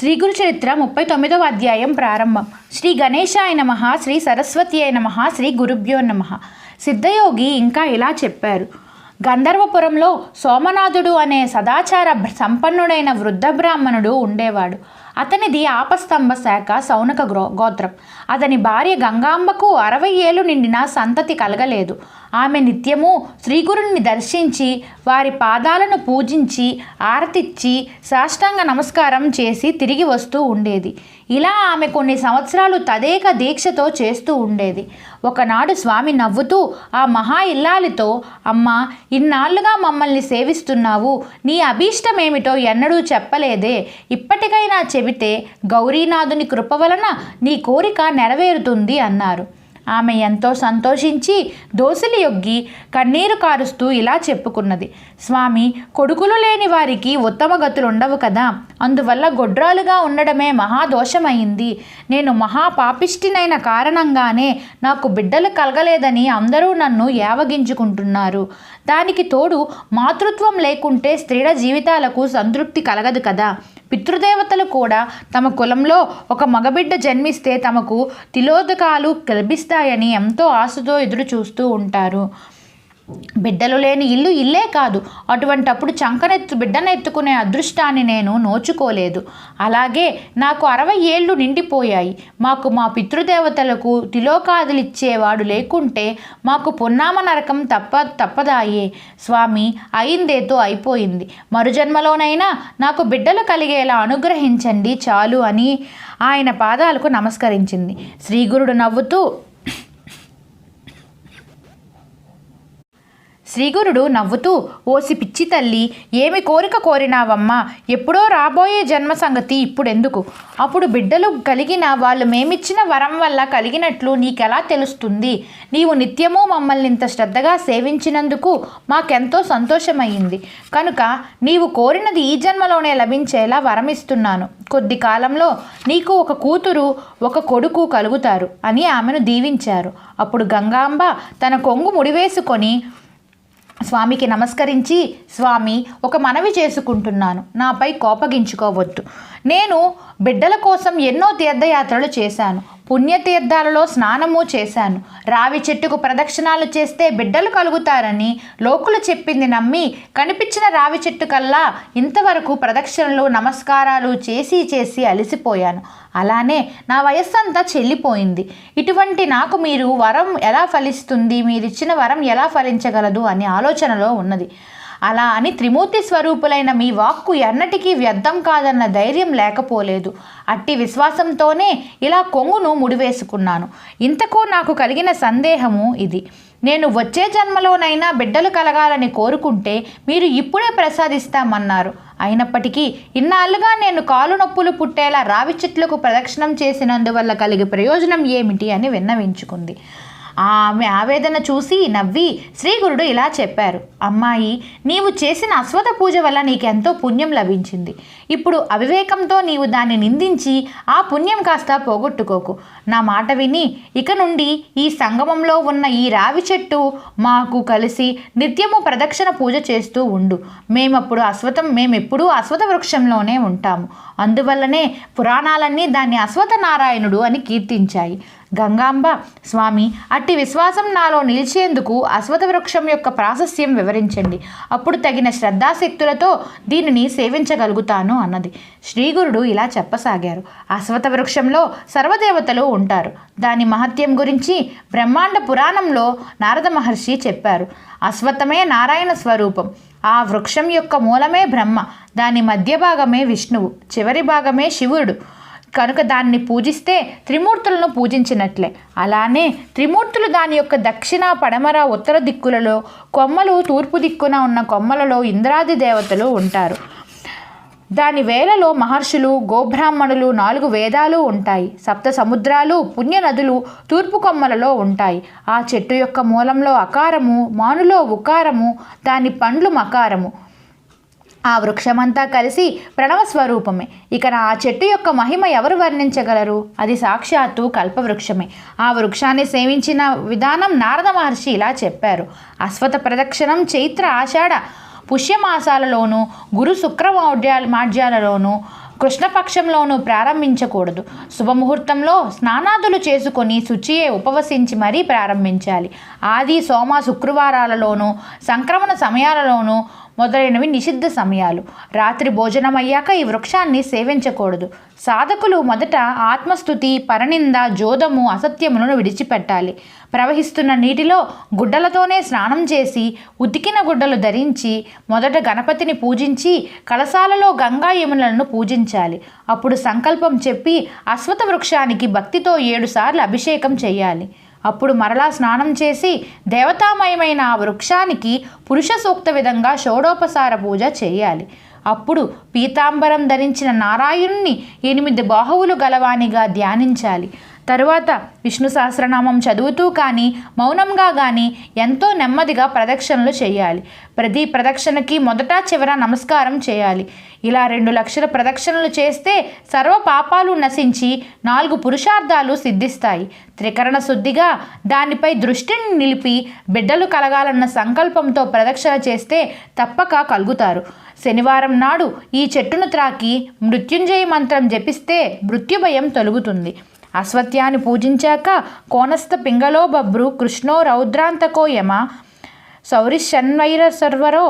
శ్రీ గురు చరిత్ర 39వ అధ్యాయం ప్రారంభం. శ్రీ గణేశాయ నమః, శ్రీ సరస్వతీయ నమః, శ్రీ గురుభ్యో నమః. సిద్ధయోగి ఇంకా ఇలా చెప్పారు. గంధర్వపురంలో సోమనాథుడు అనే సదాచార సంపన్నుడైన వృద్ధ బ్రాహ్మణుడు ఉండేవాడు. అతనిది ఆపస్తంభ శాఖ సౌనక గోత్రం. అతని భార్య గంగాంబకు 60 ఏళ్ళు నిండిన సంతతి కలగలేదు. ఆమె నిత్యము శ్రీగురుని దర్శించి వారి పాదాలను పూజించి ఆరతిచ్చి సాష్టాంగ నమస్కారం చేసి తిరిగి వస్తూ ఉండేది. ఇలా ఆమె కొన్ని సంవత్సరాలు తదేక దీక్షతో చేస్తూ ఉండేది. ఒకనాడు స్వామి నవ్వుతూ ఆ మహా ఇల్లాలితో, అమ్మా, ఇన్నాళ్లుగా మమ్మల్ని సేవిస్తున్నావు, నీ అభీష్టమేమిటో ఎన్నడూ చెప్పలేదే. ఇప్పటికైనా చెబితే గౌరీనాథుని కృప వలన నీ కోరిక నెరవేరుతుంది అన్నారు. ఆమె ఎంతో సంతోషించి దోసిలి యొగ్గి కన్నీరు కారుస్తూ ఇలా చెప్పుకున్నది. స్వామి, కొడుకులు లేని వారికి ఉత్తమ గతులు ఉండవు కదా. అందువల్ల గొడ్రాలుగా ఉండడమే మహాదోషమైంది. నేను మహాపాపిష్టినైన కారణంగానే నాకు బిడ్డలు కలగలేదని అందరూ నన్ను యావగించుకుంటున్నారు. దానికి తోడు మాతృత్వం లేకుంటే స్త్రీల జీవితాలకు సంతృప్తి కలగదు కదా. పితృదేవతలు కూడా తమ కులంలో ఒక మగబిడ్డ జన్మిస్తే తమకు తిలోదకాలు లభిస్తాయని ఎంతో ఆశతో ఎదురు చూస్తూ ఉంటారు. బిడ్డలు లేని ఇల్లు ఇల్లే కాదు. అటువంటప్పుడు బిడ్డనెత్తుకునే అదృష్టాన్ని నేను నోచుకోలేదు. అలాగే నాకు 60 ఏళ్ళు నిండిపోయాయి. మాకు మా పితృదేవతలకు తిలోకాదులిచ్చేవాడు లేకుంటే మాకు పున్నామ నరకం తప్పదాయే. స్వామి, అయిందేతో అయిపోయింది. మరుజన్మలోనైనా నాకు బిడ్డలు కలిగేలా అనుగ్రహించండి చాలు అని ఆయన పాదాలకు నమస్కరించింది. శ్రీగురుడు నవ్వుతూ ఓసి పిచ్చి తల్లి, ఏమి కోరిక కోరినావమ్మా? ఎప్పుడో రాబోయే జన్మ సంగతి ఇప్పుడెందుకు? అప్పుడు బిడ్డలు కలిగిన వాళ్ళు మేమిచ్చిన వరం వల్ల కలిగినట్లు నీకెలా తెలుస్తుంది? నీవు నిత్యము మమ్మల్ని ఇంత శ్రద్ధగా సేవించినందుకు మాకెంతో సంతోషమయ్యింది. కనుక నీవు కోరినది ఈ జన్మలోనే లభించేలా వరమిస్తున్నాను. కొద్ది కాలంలో నీకు ఒక కూతురు ఒక కొడుకు కలుగుతారు అని ఆమెను దీవించారు. అప్పుడు గంగాంబ తన కొంగు ముడివేసుకొని స్వామికి నమస్కరించి, స్వామి, ఒక మనవి చేసుకుంటున్నాను. నాపై కోపగించుకోవద్దు. నేను బిడ్డల కోసం ఎన్నో తీర్థయాత్రలు చేశాను. పుణ్యతీర్థాలలో స్నానము చేశాను. రావి చెట్టుకు ప్రదక్షిణాలు చేస్తే బిడ్డలు కలుగుతారని లోకులు చెప్పింది నమ్మి కనిపించిన రావి చెట్టు కల్లా ఇంతవరకు ప్రదక్షిణలు నమస్కారాలు చేసి అలసిపోయాను. అలానే నా వయస్సంతా చెల్లిపోయింది. ఇటువంటి నాకు మీరు వరం ఎలా ఫలిస్తుంది, మీరిచ్చిన వరం ఎలా ఫలించగలదు అనే ఆలోచనలో ఉన్నది. అలా అని త్రిమూర్తి స్వరూపులైన మీ వాక్కు ఎన్నటికీ వ్యర్థం కాదన్న ధైర్యం లేకపోలేదు. అట్టి విశ్వాసంతోనే ఇలా కొంగును ముడివేసుకున్నాను. ఇంతకు నాకు కలిగిన సందేహము ఇది. నేను వచ్చే జన్మలోనైనా బిడ్డలు కలగాలని కోరుకుంటే మీరు ఇప్పుడే ప్రసాదిస్తామన్నారు. అయినప్పటికీ ఇన్నాళ్ళుగా నేను కాలు నొప్పులు పుట్టేలా రావి చెట్లకు ప్రదక్షిణం చేసినందువల్ల కలిగే ప్రయోజనం ఏమిటి అని విన్నవించుకుంది. ఆమె ఆవేదన చూసి నవ్వి శ్రీగురుడు ఇలా చెప్పారు. అమ్మాయి, నీవు చేసిన అశ్వథ పూజ వల్ల నీకెంతో పుణ్యం లభించింది. ఇప్పుడు అవివేకంతో నీవు దాన్ని నిందించి ఆ పుణ్యం కాస్త పోగొట్టుకోకు. నా మాట విని ఇక నుండి ఈ సంగమంలో ఉన్న ఈ రావి చెట్టు మాకు కలిసి నిత్యము ప్రదక్షిణ పూజ చేస్తూ ఉండు. మేమెప్పుడూ అశ్వథ వృక్షంలోనే ఉంటాము. అందువల్లనే పురాణాలన్నీ దాన్ని అశ్వథ నారాయణుడు అని కీర్తించాయి. గంగాంబ, స్వామి, అట్టి విశ్వాసం నాలో నిలిచేందుకు అశ్వథ వృక్షం యొక్క ప్రాశస్యం వివరించండి. అప్పుడు తగిన శ్రద్ధాశక్తులతో దీనిని సేవించగలుగుతాను అన్నది. శ్రీగురుడు ఇలా చెప్పసాగారు. అశ్వథ వృక్షంలో సర్వదేవతలు ఉంటారు. దాని మహత్యం గురించి బ్రహ్మాండ పురాణంలో నారద మహర్షి చెప్పారు. అశ్వత్థమే నారాయణ స్వరూపం. ఆ వృక్షం యొక్క మూలమే బ్రహ్మ, దాని మధ్య భాగమే విష్ణువు, చివరి భాగమే శివుడు. కనుక దాన్ని పూజిస్తే త్రిమూర్తులను పూజించినట్లే. అలానే త్రిమూర్తులు దాని యొక్క దక్షిణ, పడమర, ఉత్తర దిక్కులలో, కొమ్మలు తూర్పు దిక్కున ఉన్న కొమ్మలలో ఇంద్రాది దేవతలు ఉంటారు. దాని వేలలో మహర్షులు, గోబ్రాహ్మణులు, 4 వేదాలు ఉంటాయి. 7 సముద్రాలు, పుణ్య నదులు తూర్పు కొమ్మలలో ఉంటాయి. ఆ చెట్టు యొక్క మూలంలో అకారము, మానులో ఉకారము, దాని పండ్లు మకారము. ఆ వృక్షమంతా కలిసి ప్రణవ స్వరూపమే. ఇక ఆ చెట్టు యొక్క మహిమ ఎవరు వర్ణించగలరు? అది సాక్షాత్తు కల్పవృక్షమే. ఆ వృక్షాన్ని సేవించిన విధానం నారద మహర్షి ఇలా చెప్పారు. అశ్వథ ప్రదక్షిణం చైత్ర ఆషాఢ పుష్యమాసాలలోనూ గురు శుక్ర మాధ్యాలలోనూ కృష్ణపక్షంలోనూ ప్రారంభించకూడదు. శుభముహూర్తంలో స్నానాదులు చేసుకొని శుచియే ఉపవసించి మరీ ప్రారంభించాలి. ఆది, సోమ, శుక్రవారాలలోనూ, సంక్రమణ సమయాలలోనూ మొదలైనవి నిషిద్ధ సమయాలు. రాత్రి భోజనం అయ్యాక ఈ వృక్షాన్ని సేవించకూడదు. సాధకులు మొదట ఆత్మస్థుతి, పరనింద, జోదము, అసత్యములను విడిచిపెట్టాలి. ప్రవహిస్తున్న నీటిలో గుడ్డలతోనే స్నానం చేసి ఉతికిన గుడ్డలు ధరించి మొదట గణపతిని పూజించి కలశాలలో గంగా యమునలను పూజించాలి. అప్పుడు సంకల్పం చెప్పి అశ్వత్థ వృక్షానికి భక్తితో 7 సార్లు అభిషేకం చేయాలి. అప్పుడు మరలా స్నానం చేసి దేవతామయమైన ఆ వృక్షానికి పురుష సూక్త విధంగా షోడోపసార పూజ చేయాలి. అప్పుడు పీతాంబరం ధరించిన నారాయణుని 8 బాహువులు గలవానిగా ధ్యానించాలి. తరువాత విష్ణు సహస్రనామం చదువుతూ కానీ మౌనంగా కానీ ఎంతో నెమ్మదిగా ప్రదక్షిణలు చేయాలి. ప్రతి ప్రదక్షిణకి మొదట చివర నమస్కారం చేయాలి. ఇలా 2 లక్షల ప్రదక్షిణలు చేస్తే సర్వ పాపాలు నశించి 4 పురుషార్థాలు సిద్ధిస్తాయి. త్రికరణ శుద్ధిగా దానిపై దృష్టిని నిలిపి బిడ్డలు కలగాలన్న సంకల్పంతో ప్రదక్షిణ చేస్తే తప్పక కలుగుతారు. శనివారం నాడు ఈ చెట్టును త్రాకి మృత్యుంజయ మంత్రం జపిస్తే మృత్యుభయం తొలగుతుంది. అశ్వత్థాన్ని పూజించాక కోనస్థ పింగళో బభ్రు కృష్ణో రౌద్రాంతకో యమ సౌరిషన్వైర సర్వరో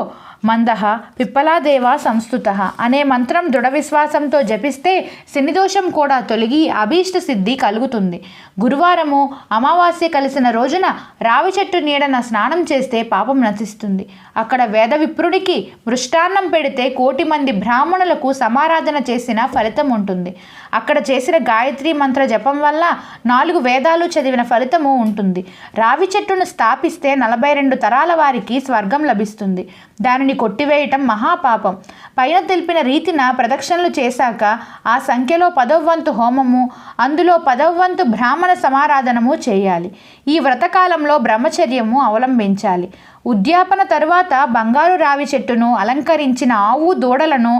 మందః పిప్పలాదేవ సంస్థుత అనే మంత్రం దృఢ విశ్వాసంతో జపిస్తే శనిదోషం కూడా తొలగి అభీష్ట సిద్ధి కలుగుతుంది. గురువారము అమావాస్య కలిసిన రోజున రావి చెట్టు నీడన స్నానం చేస్తే పాపం నశిస్తుంది. అక్కడ వేద విప్రుడికి మృష్టాన్నం పెడితే 1,000,000 మంది బ్రాహ్మణులకు సమారాధన చేసిన ఫలితం ఉంటుంది. అక్కడ చేసిన గాయత్రి మంత్ర జపం వల్ల 4 వేదాలు చదివిన ఫలితము ఉంటుంది. రావి చెట్టును స్థాపిస్తే 42 తరాల వారికి స్వర్గం లభిస్తుంది. దానిని కొట్టివేయటం మహాపాపం. పైన తెలిపిన రీతిన ప్రదక్షిణలు చేశాక ఆ సంఖ్యలో 10వ వంతు హోమము, అందులో 10వ వంతు బ్రాహ్మణ సమారాధనము చేయాలి. ఈ వ్రతకాలంలో బ్రహ్మచర్యము అవలంబించాలి. ఉద్యాపన తరువాత బంగారు రావి చెట్టును అలంకరించిన ఆవు దూడలను,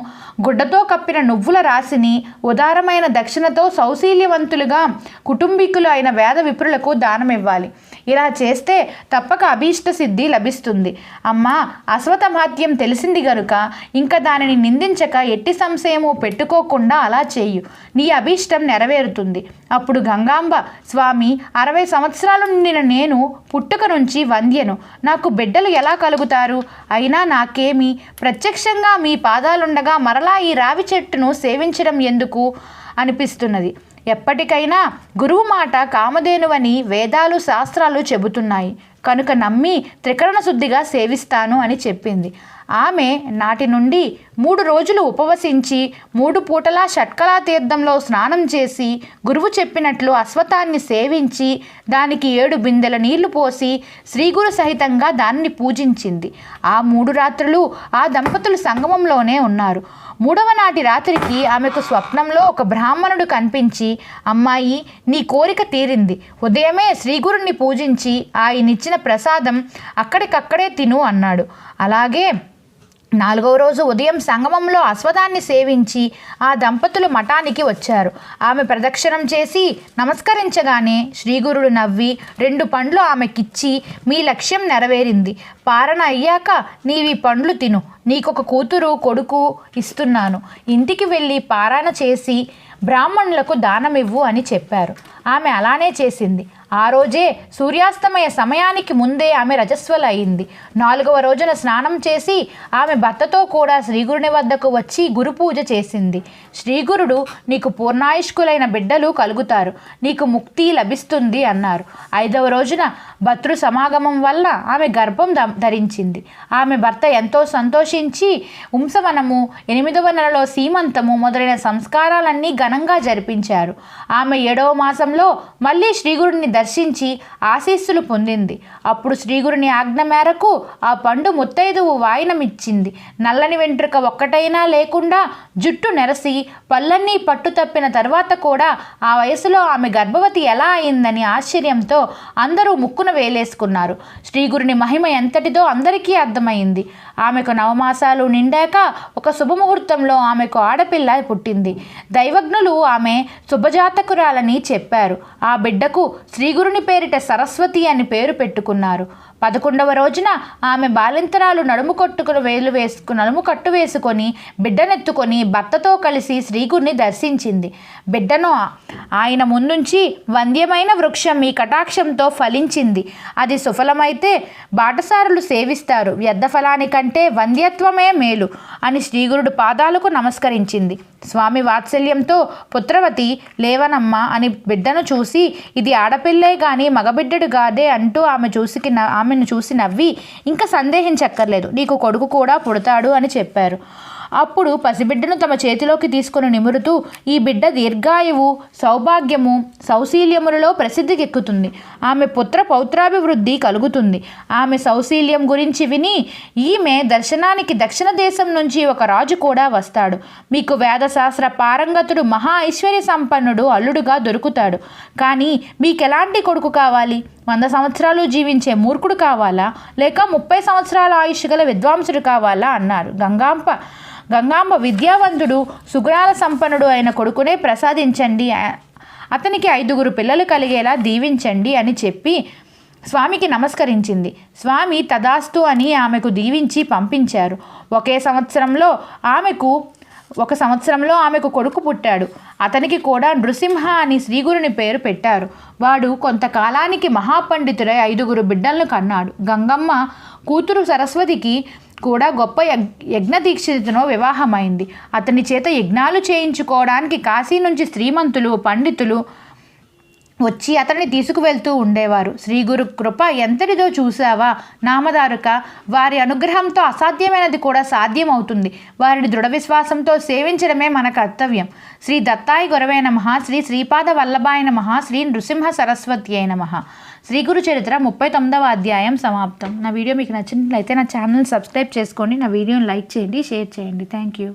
గుడ్డతో కప్పిన నువ్వుల రాశిని ఉదారమైన దక్షిణతో సౌశీల్యవంతులుగా కుటుంబీకులు అయిన వేద విప్రులకు దానమివ్వాలి. ఇలా చేస్తే తప్పక అభీష్ట సిద్ధి లభిస్తుంది. అమ్మా, అశ్వత్థమహాత్మ్యం తెలిసింది గనుక ఇంకా దానిని నిందించక ఎట్టి సంశయము పెట్టుకోకుండా అలా చేయు. నీ అభీష్టం నెరవేరుతుంది. అప్పుడు గంగాంబ, స్వామి, 60 సంవత్సరాలు నిండిన నేను పుట్టుక నుంచి వంద్యను. నాకు బిడ్డలు ఎలా కలుగుతారు? అయినా నాకేమి? ప్రత్యక్షంగా మీ పాదాలుండగా మరలా ఈ రావి చెట్టును సేవించడం ఎందుకు అనిపిస్తున్నది. ఎప్పటికైనా గురువు మాట కామధేనువని వేదాలు శాస్త్రాలు చెబుతున్నాయి కనుక నమ్మి త్రికరణ శుద్ధిగా సేవిస్తాను అని చెప్పింది. ఆమె నాటి నుండి 3 రోజులు ఉపవసించి 3 పూటలా షట్కళా తీర్థంలో స్నానం చేసి గురువు చెప్పినట్లు అశ్వత్థాన్ని సేవించి దానికి 7 బిందెల నీళ్లు పోసి శ్రీగురు సహితంగా దాన్ని పూజించింది. ఆ 3 రాత్రులు ఆ దంపతులు సంగమంలోనే ఉన్నారు. 3వ నాటి రాత్రికి ఆమెకు స్వప్నంలో ఒక బ్రాహ్మణుడు కనిపించి, అమ్మాయి, నీ కోరిక తీరింది. ఉదయమే శ్రీగురుని పూజించి ఆయనిచ్చిన ప్రసాదం అక్కడికక్కడే తిను అన్నాడు. అలాగే 4వ రోజు ఉదయం సంగమంలో అశ్వత్థాన్ని సేవించి ఆ దంపతులు మఠానికి వచ్చారు. ఆమె ప్రదక్షిణం చేసి నమస్కరించగానే శ్రీగురుడు నవ్వి 2 పండ్లు ఆమెకిచ్చి, మీ లక్ష్యం నెరవేరింది. పారణ అయ్యాక నీవి పండ్లు తిను. నీకొక కూతురు కొడుకు ఇస్తున్నాను. ఇంటికి వెళ్ళి పారాయణ చేసి బ్రాహ్మణులకు దానమివ్వు అని చెప్పారు. ఆమె అలానే చేసింది. ఆ రోజే సూర్యాస్తమయ సమయానికి ముందే ఆమె రజస్వల అయింది. 4వ రోజున స్నానం చేసి ఆమె భర్తతో కూడా శ్రీగురుని వద్దకు వచ్చి గురు పూజ చేసింది. శ్రీగురుడు, నీకు పూర్ణాయుష్కులైన బిడ్డలు కలుగుతారు, నీకు ముక్తి లభిస్తుంది అన్నారు. 5వ రోజున భర్తృ సమాగమం వల్ల ఆమె గర్భం ధరించింది. ఆమె భర్త ఎంతో సంతోషించి వంశవనము, 8వ నెలలో సీమంతము మొదలైన సంస్కారాలన్నీ ఘనంగా జరిపించారు. ఆమె 7వ మాసంలో మళ్ళీ శ్రీగురుని దర్శించి ఆశీస్సులు పొందింది. అప్పుడు శ్రీగురుని ఆజ్ఞ మేరకు ఆ పండు ముత్తైదువు వాయినమిచ్చింది. నల్లని వెంట్రుక ఒక్కటైనా లేకుండా జుట్టు నెరసి పళ్ళన్నీ పట్టు తప్పిన తర్వాత కూడా ఆ వయసులో ఆమె గర్భవతి ఎలా అయిందని ఆశ్చర్యంతో అందరూ ముక్కున వేలేసుకున్నారు. శ్రీగురుని మహిమ ఎంతటిదో అందరికీ అర్థమైంది. ఆమెకు 9 మాసాలు నిండాక ఒక శుభముహూర్తంలో ఆమెకు ఆడపిల్ల పుట్టింది. దైవజ్ఞులు ఆమె శుభజాతకురాలని చెప్పారు. ఆ బిడ్డకు శ్రీగురుని పేరిట సరస్వతి అని పేరు పెట్టుకున్నారు. 11వ రోజున ఆమె బాలింతరాలు నడుము కట్టు వేసుకొని బిడ్డనెత్తుకొని భర్తతో కలిసి శ్రీగురిని దర్శించింది. బిడ్డను ఆయన ముందుంచి వంద్యమైన వృక్షం మీ కటాక్షంతో ఫలించింది. అది సుఫలమైతే బాటసారులు సేవిస్తారు. వ్యర్థ ఫలానికంటే వంద్యత్వమే మేలు అని శ్రీగురుడు పాదాలకు నమస్కరించింది. స్వామి వాత్సల్యంతో పుత్రవతి లేవనమ్మ అని బిడ్డను చూసి ఇది ఆడపిల్లే గాని మగబిడ్డడు కాదే అంటూ ఆమెను చూసి నవ్వి ఇంకా సందేహించక్కర్లేదు, నీకు కొడుకు కూడా పుడతాడు అని చెప్పారు. అప్పుడు పసిబిడ్డను తమ చేతిలోకి తీసుకుని నిమురుతూ ఈ బిడ్డ దీర్ఘాయువు సౌభాగ్యము సౌశీల్యములలో ప్రసిద్ధికెక్కుతుంది. ఆమె పుత్ర పౌత్రాభివృద్ధి కలుగుతుంది. ఆమె సౌశీల్యం గురించి విని ఈమె దర్శనానికి దక్షిణ దేశం నుంచి ఒక రాజు కూడా వస్తాడు. మీకు వేదశాస్త్ర పారంగతుడు మహా ఐశ్వర్య సంపన్నుడు అల్లుడుగా దొరుకుతాడు. కానీ మీకెలాంటి కొడుకు కావాలి? 100 సంవత్సరాలు జీవించే మూర్ఖుడు కావాలా, లేక 30 సంవత్సరాల ఆయుష్ గల విద్వాంసుడు కావాలా అన్నారు. గంగాంబ విద్యావంతుడు సుగుణాల సంపన్నుడు అయిన కొడుకునే ప్రసాదించండి, అతనికి 5 పిల్లలు కలిగేలా దీవించండి అని చెప్పి స్వామికి నమస్కరించింది. స్వామి తదాస్తు అని ఆమెకు దీవించి పంపించారు. ఒక సంవత్సరంలో ఆమెకు కొడుకు పుట్టాడు. అతనికి కూడా నృసింహ అని శ్రీగురుని పేరు పెట్టారు. వాడు కొంతకాలానికి మహాపండితుడై 5 బిడ్డలను కన్నాడు. గంగమ్మ కూతురు సరస్వతికి కూడా గొప్ప యజ్ఞదీక్షితుతో వివాహమైంది. అతని చేత యజ్ఞాలు చేయించుకోవడానికి కాశీ నుంచి శ్రీమంతులు పండితులు వచ్చి అతన్ని తీసుకువెళ్తూ ఉండేవారు. శ్రీ గురు కృప ఎంతటిదో చూసావా నామధారక. వారి అనుగ్రహంతో అసాధ్యమైనది కూడా సాధ్యమవుతుంది. వారిని దృఢ విశ్వాసంతో సేవించడమే మన కర్తవ్యం. శ్రీ దత్తాయ గురవే నమః. శ్రీ శ్రీపాద వల్లభాయ నమః. శ్రీ నృసింహ సరస్వత్యై నమః. శ్రీ గురు చరిత్ర 39వ అధ్యాయం సమాప్తం. నా వీడియో మీకు నచ్చినట్లయితే నా ఛానల్ సబ్స్క్రైబ్ చేసుకోండి. నా వీడియోని లైక్ చేయండి, షేర్ చేయండి. Thank you.